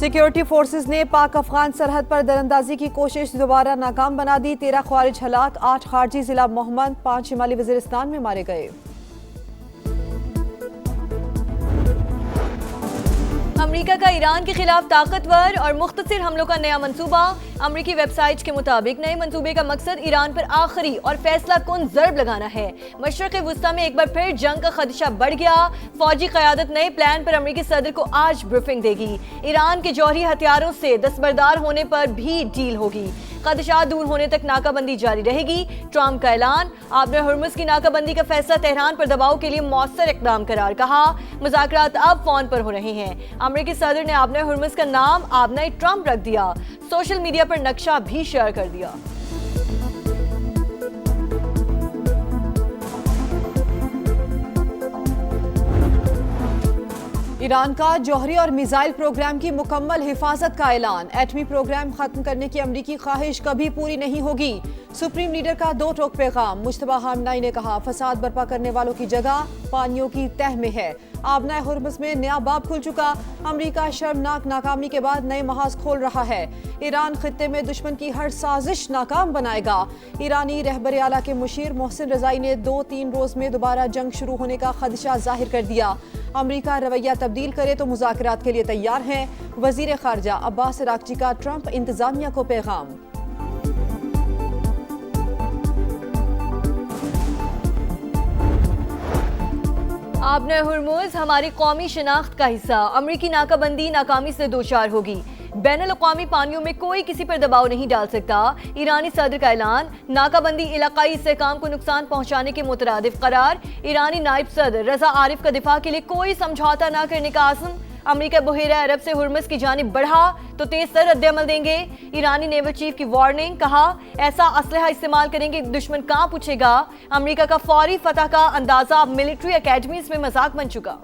Security forces ने पाक अफगान सरहद पर दरअंदाजी की कोशिश दोबारा नाकाम बना दी। 13 ख्वारिज हलाक, 8 खारजी जिला मोहम्मद, 5 शिमाली वजीरिस्तान में मारे गए। अमेरिका का ईरान के खिलाफ ताकतवर और मुख्तसर हमलों का नया मंसूबा। अमेरिकी वेबसाइट के मुताबिक नए मंसूबे का मकसद ईरान पर आखिरी और फैसला कुन ज़रब लगाना है। मशरक़ वुस्ता में एक बार फिर जंग का खदशा बढ़ गया। फौजी क़यादत नए प्लान पर अमेरिकी सदर को आज ब्रीफिंग देगी। ईरान के जौहरी हथियारों से दस्तबरदार होने पर भी डील होगी। खदशा दूर होने तक नाकाबंदी जारी रहेगी। ट्रंप का ऐलान। आबने हुर्मुज़ की नाकाबंदी का फैसला तेहरान पर दबाव के लिए मौसर इक़दाम करार। कहा मुज़ाकरात अब फोन पर हो रहे हैं। अमेरिकी सदर ने आबने हुर्मुज़ का नाम आबने ट्रंप रख दिया। सोशल मीडिया पर नक्शा भी शेयर कर दिया। ईरान का जौहरी और मिसाइल प्रोग्राम की मुकम्मल हिफाजत का ऐलान। एटमी प्रोग्राम खत्म करने की अमरीकी ख्वाहिश कभी पूरी नहीं होगी। सुप्रीम लीडर का दो टोक पैगाम। मुश्तबा हामनाई ने कहा फसाद बर्पा करने वालों की जगह पानियों की तह में है। आबनाए हुर्मुज़ में नया बाब खुल चुका। अमरीका शर्मनाक नाकामी के बाद नए महाज खोल रहा है। ईरान खित्ते में दुश्मन की हर साजिश नाकाम बनाएगा। ईरानी रहबर आला के मुशीर मोहसिन रजाई ने 2-3 रोज में दोबारा जंग शुरू होने का खदशा जाहिर कर दिया। अमरीका रवैया तब्दील करे तो मुज़ाकरात के लिए तैयार है। वजीर खारजा अब्बास अरागची का ट्रंप इंतजामिया को पैगाम। आबने हुर्मुज़ हमारी कौमी शनाख्त का हिस्सा। अमरीकी नाकाबंदी नाकामी से दोचार होगी। बैनुल-अक़वामी पानियों में कोई किसी पर दबाव नहीं डाल सकता। ईरानी सदर का ऐलान। नाकाबंदी इलाकाई इस्तेहकाम को नुकसान पहुंचाने के मुतरादिफ करार। ईरानी नायब सदर रजा आरिफ का दिफा के लिए कोई समझौता न करने का आज़म। अमरीका बहेरा अरब से हुर्मुज़ की जानिब बढ़ा तो तेज तर रद्द-ए-अमल देंगे। ईरानी नेवल चीफ की वार्निंग। कहा ऐसा असलहा इस्तेमाल करेंगे दुश्मन कहां पूछेगा। अमरीका का फौरी फतह का अंदाजा अब मिलिट्री अकेडमीज में मजाक बन चुका।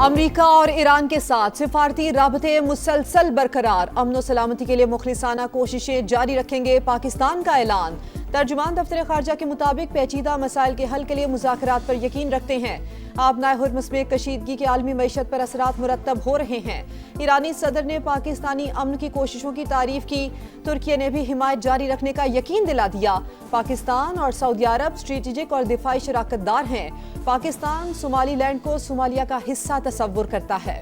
अमरीका और ईरान के साथ सिफारती राबते मुसलसल बरकरार। अमन व सलामती के लिए मुखलिसाना कोशिशें जारी रखेंगे। पाकिस्तान का ऐलान। तर्जुमान दफ्तर खारजा के मुताबिक पेचीदा मसाइल के हल के लिए मुज़ाकरात पर यकीन रखते हैं। आबनाए हुर्मुज़ में कशीदगी के आलमी मईशत पर असरात मुरतब हो रहे हैं। ईरानी सदर ने पाकिस्तानी अमन की कोशिशों की तारीफ की। तुर्की ने भी हिमायत जारी रखने का यकीन दिला दिया। पाकिस्तान और सऊदी अरब स्ट्रेटेजिक और दिफाई शराकतदार हैं। पाकिस्तान सोमालीलैंड को सोमालिया का हिस्सा तस्वुर करता है।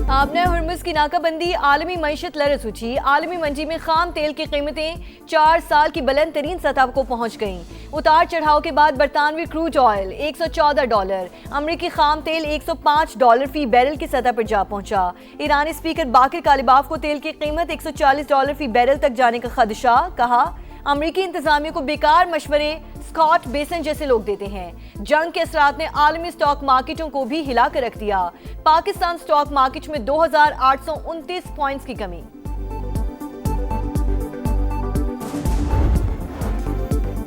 आबने हुर्मुज़ की नाकाबंदी आलमी मईशत लरज़ उठी। आलमी मंडी में खाम तेल की कीमतें 4 साल की बुलंद तरीन सतह को पहुंच गईं। उतार चढ़ाव के बाद बरतानवी क्रूड ऑयल $114, अमरीकी खाम तेल $105 फी बैरल की सतह पर जा पहुंचा। ईरानी स्पीकर बाकिर कालिबाफ को तेल की कीमत $140 फी बैरल तक जाने का खदशा। कहा अमरीकी इंतजामिया को बेकार मशवरे स्कॉट बेसन जैसे लोग देते हैं। जंग के असरात ने आलमी स्टॉक मार्केटों को भी हिला कर रख दिया। पाकिस्तान स्टॉक मार्केट में 2829 पॉइंट्स की कमी।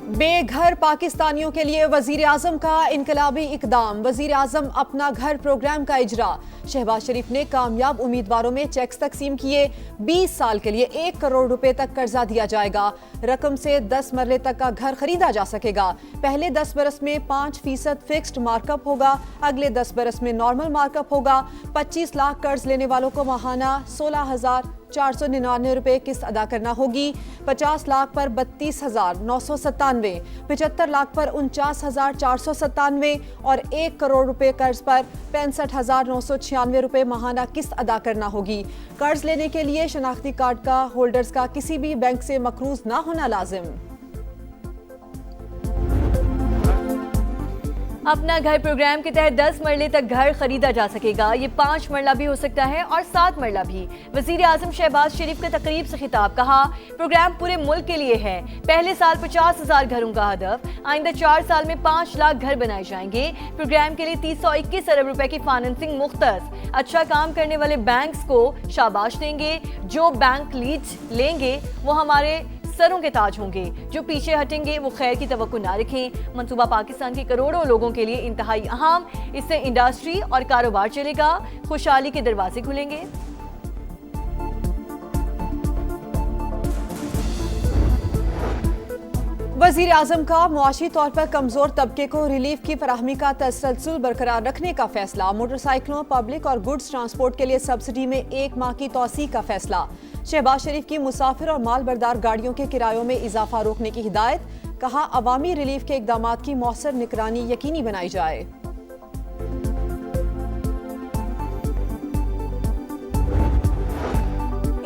बेघर पाकिस्तानियों के लिए वजीर आजम का इनकलाबी इकदाम। वजीर आजम अपना घर प्रोग्राम का इजरा। शहबाज शरीफ ने कामयाब उम्मीदवारों में चेक्स तकसीम किए। 20 साल के लिए 1 करोड़ रुपए तक कर्जा दिया जाएगा। रकम से 10 मरले तक का घर खरीदा जा सकेगा। पहले 10 बरस में 5% फिक्स्ड मार्कअप होगा। अगले 10 बरस में नॉर्मल मार्कअप होगा। 25 लाख कर्ज लेने वालों को माहाना 16,499 रुपए किस्त अदा करना होगी। 50 लाख पर 32,997, 75 लाख पर 49,497 और 1 करोड़ रुपए कर्ज पर 65,996 रुपए माहाना किस्त अदा करना होगी। कर्ज लेने के लिए शनाख्ती कार्ड का होल्डर्स का किसी भी बैंक से मकरूज ना होना लाजिम। अपना घर प्रोग्राम के तहत 10 मरले तक घर खरीदा जा सकेगा। ये 5 मरला भी हो सकता है और 7 मरला भी। वजीर आजम शहबाज शरीफ का तकरीब से खिताब। कहा प्रोग्राम पूरे मुल्क के लिए है। पहले साल 50,000 घरों का हदफ। आइंदा 4 साल में 5 लाख घर बनाए जाएंगे। प्रोग्राम के लिए 321 अरब रुपए की फाइनेंसिंग मुख्तस। अच्छा काम करने वाले बैंक्स को शाबाश देंगे। जो बैंक लीज लेंगे वो हमारे सरों के ताज होंगे। जो पीछे हटेंगे वो खैर की तवक्को ना रखें। मंसूबा पाकिस्तान के करोड़ों लोगों के लिए इंतहाई अहम। इससे इंडस्ट्री और कारोबार चलेगा। खुशहाली के दरवाजे खुलेंगे। वज़ीर आज़म का मुआशी तौर पर कमज़ोर तबके को रिलीफ की फराहमी का तसलसल बरकरार रखने का फैसला। मोटरसाइकिलों, पब्लिक और गुड्स ट्रांसपोर्ट के लिए सब्सिडी में 1 माह की तौसी का फैसला। शहबाज शरीफ की मुसाफिर और माल बरदार गाड़ियों के किरायों में इजाफा रोकने की हिदायत। कहा, अवामी रिलीफ के इक़दामात की मौसर निगरानी यकीनी बनाई जाए।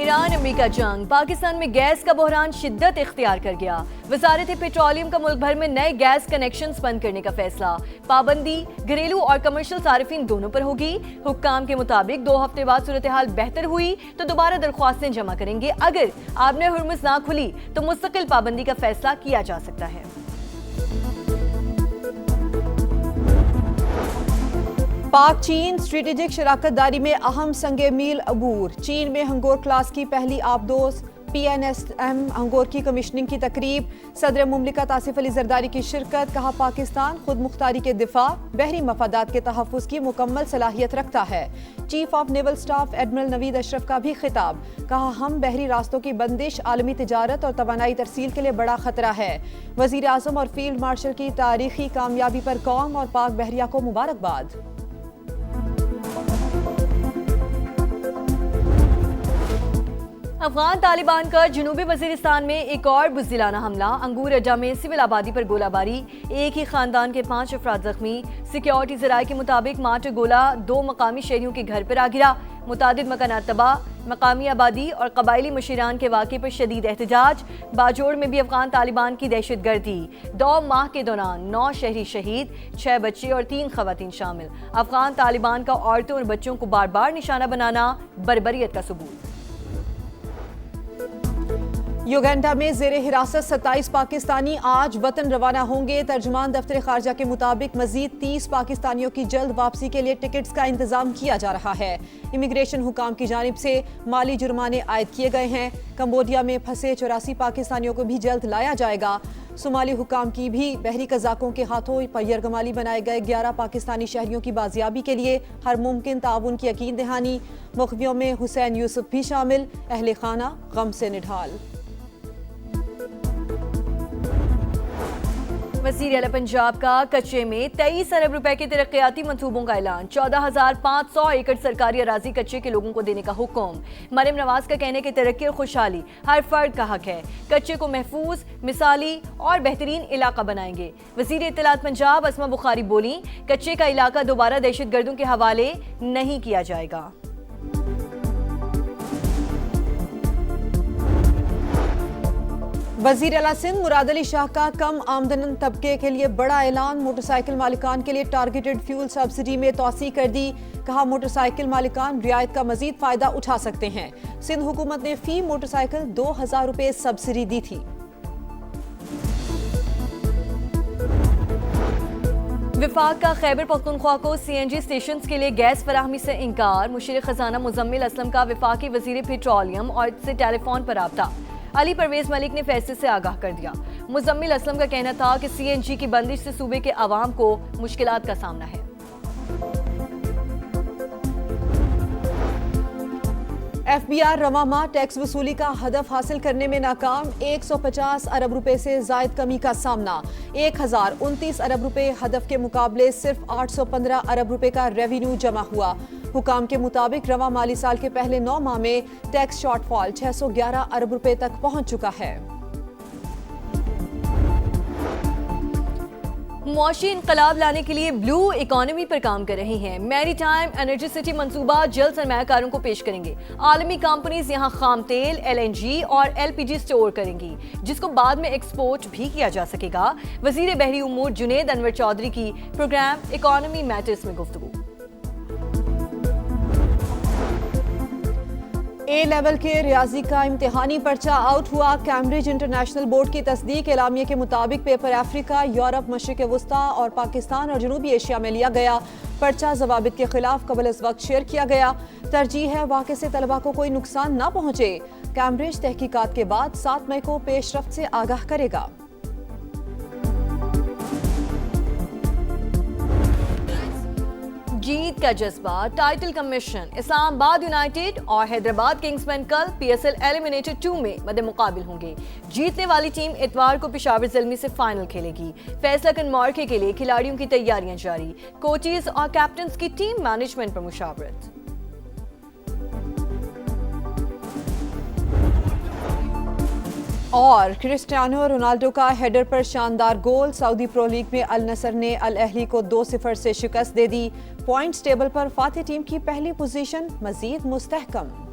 ईरान अमेरिका जंग, पाकिस्तान में गैस का बहरान शिद्दत इख्तियार कर गया। वजारत पेट्रोलियम का मुल्क भर में नए गैस कनेक्शंस बंद करने का फैसला। पाबंदी घरेलू और कमर्शियल सारिफिन दोनों पर होगी। हुक्काम के मुताबिक 2 हफ्ते बाद सूरत हाल बेहतर हुई तो दोबारा दरख्वास्तें जमा करेंगे। अगर आबने हुर्मुज़ ना खुली तो मुस्तकिल पाबंदी का फैसला किया जा सकता है। पाक चीन स्ट्रेटेजिक शराकत दारी में अहम संगे मील अबूर। चीन में हंगोर क्लास की पहली आबदोज PNSM हंगोर की कमिश्निंग की तकरीब। सदर मुमलिकत आसिफ अली जरदारी की शिरकत। कहा, पाकिस्तान खुद मुख्तारी के दिफा, बहरी मफादात के तहफ़्फ़ुज़ की मुकम्मल सलाहियत रखता है। Chief of naval staff admiral Naveed Ashraf का भी खिताब। कहा, हम बहरी रास्तों की बंदिश आलमी तिजारत और तवानाई तरसील के लिए बड़ा खतरा है। वज़ीर आज़म और फील्ड मार्शल की तारीखी कामयाबी पर कौम और पाक बहरिया को मुबारकबाद। अफगान तालिबान का जनूबी वजीरिस्तान में एक और बुज़दिलाना हमला। अंगूर अड्डा में सिविल आबादी पर गोलाबारी, एक ही खानदान के 5 अफराद जख्मी। सिक्योरिटी ज़राए के मुताबिक मार्टर गोला 2 मकामी शहरियों के घर पर आ गिरा। मुतादिद मकानात तबाह, मकामी आबादी और कबायली मुशीरान के वाक़े पर शदीद एहतजाज। बाजोड़ में भी अफगान तालिबान की दहशत गर्दी। 2 माह के दौरान 9 शहरी शहीद, 6 बच्चे और 3 खवातीन शामिल। अफगान तालिबान का औरतों और बच्चों को बार बार निशाना बनाना बर्बरियत का सबूत। युगांडा में ज़ेरे हिरासत 27 पाकिस्तानी आज वतन रवाना होंगे। तर्जुमान दफ्तर खारजा के मुताबिक मजीद 30 पाकिस्तानियों की जल्द वापसी के लिए टिकट्स का इंतजाम किया जा रहा है। इमिग्रेशन हुकाम की जानिब से माली जुर्माने आयद किए गए हैं। कंबोडिया में फंसे 84 पाकिस्तानियों को भी जल्द लाया जाएगा। सोमाली हुकाम की भी बहरी कज़ाकों के हाथों यरगमाली बनाए गए 11 पाकिस्तानी शहरियों की बाजियाबी के लिए हर मुमकिन ताउन की यकीन दहानी। मुखबियों में हुसैन यूसुफ भी शामिल। अहले खाना गम से निढाल। वज़ीर आला पंजाब का कच्चे में 23 अरब रुपए के तरक्याती मंसूबों का ऐलान। 14,500 एकड़ सरकारी अराजी कच्चे के लोगों को देने का हुक्म। मरियम नवाज का कहने की तरक्की और खुशहाली हर फर्द का हक है। कच्चे को महफूज, मिसाली और बेहतरीन इलाका बनाएंगे। वज़ीर इत्तलात पंजाब अस्मा बुखारी बोली, कच्चे का इलाका दोबारा दहशतगर्दों के हवाले नहीं किया जाएगा। वज़ीर आला सिंध मुराद अली शाह का कम आमदन तबके के लिए बड़ा ऐलान। मोटरसाइकिल मालिकान के लिए टारगेटेड फ्यूल सब्सिडी में तोसी कर दी। कहा, मोटरसाइकिल मालिकान रियायत का मजीद फायदा उठा सकते हैं। सिंध हुकूमत ने फी मोटरसाइकिल 2000 रुपए सब्सिडी दी थी। विफाक का खैबर पख्तूनख्वा को CNG स्टेशन के लिए गैस फराहमी से इनकार। मुशीर खजाना मुजम्मिल असलम का विफाकी वजीर पेट्रोलियम और से टेलीफोन पर राब्ता। अली परवेज मलिक ने फैसले से आगाह कर दिया। मुजम्मिल असलम का कहना था कि CNG की बंदिश से सूबे के अवाम को मुश्किलात का सामना है। FBI रवा माह टैक्स वसूली का हदफ हासिल करने में नाकाम। 150 अरब रुपए से जायद कमी का सामना। 1029 अरब रुपए हदफ के मुकाबले सिर्फ 815 अरब रुपए का रेवेन्यू जमा हुआ। हुकाम के मुताबिक रवा माली साल के पहले 9 माह में टैक्स शॉर्टफॉल 611 अरब रुपए तक पहुंच चुका है। मुआशी इनकलाब लाने के लिए ब्लू इकोनॉमी पर काम कर रही हैं। मैरीटाइम एनर्जी सिटी मंसूबा जल्द सरमायाकारों को पेश करेंगे। आलमी कंपनीज यहां खाम तेल, LNG और LPG स्टोर करेंगी, जिसको बाद में एक्सपोर्ट भी किया जा सकेगा। वजीर बहरी उमूर जुनेद अनवर चौधरी की प्रोग्राम इकोनॉमी मैटर्स में गुफ्तगू। A लेवल के रियाजी का इम्तिहानी पर्चा आउट हुआ। कैम्ब्रिज इंटरनेशनल बोर्ड की तस्दीक एलामिया के मुताबिक पेपर अफ्रीका, यूरोप, मशरिक वस्ता और पाकिस्तान और जनूबी एशिया में लिया गया। पर्चा ज़वाबित के खिलाफ कबल इस वक्त शेयर किया गया। तरजीह है वाक़े से तलबा को कोई नुकसान ना पहुंचे। कैम्ब्रिज तहकीकात के बाद 7 मई को पेशरफ्त से आगाह करेगा। जीत का जज्बा, टाइटल का मिशन। इस्लामाबाद यूनाइटेड और हैदराबाद किंग्समैन कल PSL एलिमिनेटर 2 में मद्दे मुकाबिल होंगे। जीतने वाली टीम इतवार को पेशावर ज़ल्मी से फाइनल खेलेगी। फैसला कन मौके के लिए खिलाड़ियों की तैयारियां जारी, कोचेज और कैप्टन्स की टीम मैनेजमेंट पर मुशावरत। और क्रिस्टियानो रोनाल्डो का हेडर पर शानदार गोल। सऊदी प्रो लीग में अल नसर ने अल अहली को 2-0 से शिकस्त दे दी। पॉइंट्स टेबल पर फातिह टीम की पहली पोजीशन मजीद मुस्तहकम।